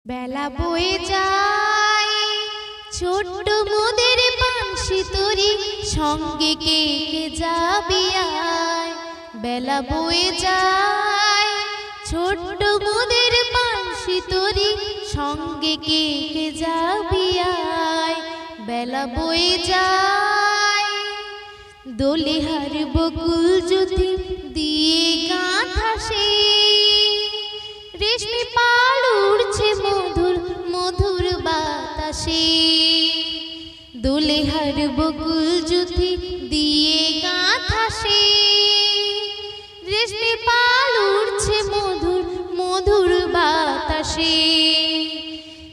বেলা বয়ে যায় ছোট্ট মোদের বাঁশি তরি সঙ্গে কে কে যাবি আয়। বেলা বয়ে যায় ছোট্ট মোদের বাঁশি তরি সঙ্গে কে কে যাবি আয়। বেলা বয়ে যায় দোলে হার বকুল জ্যোতি দিয়ে গাঁথা সে রেশমি পাল উড়ছে মধুর মধুর বাতাসে। দোলে হার বকুল জ্যোতি দিয়ে গাঁথা সে রেশমি পাল উড়ছে মধুর মধুর বাতাসে।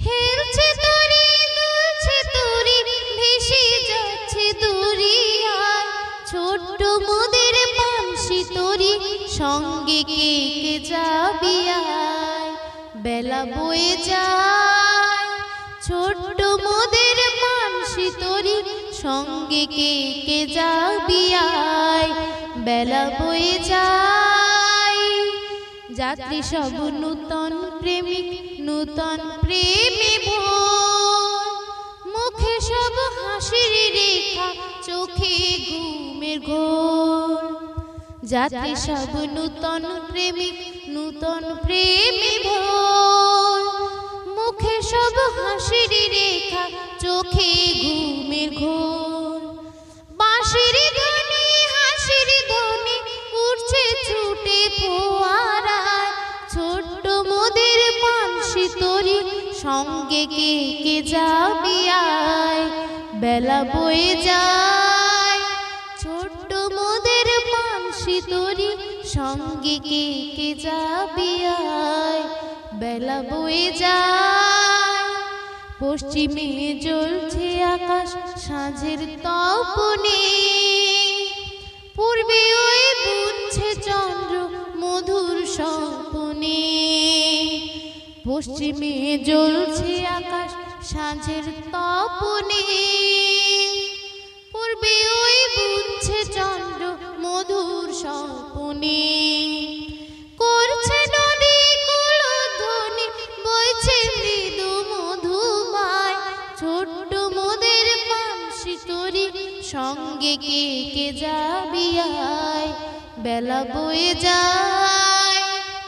হেলছে তরি দুলছে তরি ভেসে যাচ্ছে দরিয়ায় ছোট্ট মোদের বাঁশি তরি সঙ্গে কে কে যাবি আয়। বেলা বয়ে যায় ছোট্ট মোদের বাঁশি তরি সঙ্গে কে কে যাবি আয়। বেলা বয়ে যায় যাত্রী সব নূতন প্রেমিক নূতন প্রেমে ভোর মুখে সব হাসির রেখা চোখে ঘুমের ঘোর। যাত্রী সব নূতন প্রেমিক নূতন প্রেমে ভোর মুখে সব হাসির রেখা চোখে ঘুমের ঘোর। বাঁশির ধ্বনি হাসির ধ্বনি উঠছে ছুটে ফোয়ারায় ছোট্ট মোদের বাঁশি তরি সঙ্গে কে কে যাবি আয়। বেলা বয়ে যায় ছোট্ট মোদের বাঁশি তরি সঙ্গে কে কে যাবি আয়। বেলা বয়ে যায় পশ্চিমে জ্বলছে আকাশ সাঁঝের তপনে পূর্বে ওই বুঝছে চন্দ্র মধুর স্বপনে। পশ্চিমে জ্বলছে আকাশ সাঁঝের তপনে পূর্বে ওই বুঝছে চন্দ্র মধুর স্বপনে। করছে নদী কুলধ্বনি বইছে মৃদু মধুমায় ছোট্ট মোদের বাঁশি তরি সঙ্গে কে কে যাবি আয়। বেলা বয়ে যায়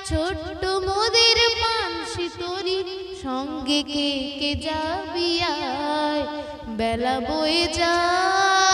ছোট্ট মোদের বাঁশি তরি সঙ্গে কে কে যাবি আয়। বেলা বয়ে যায়।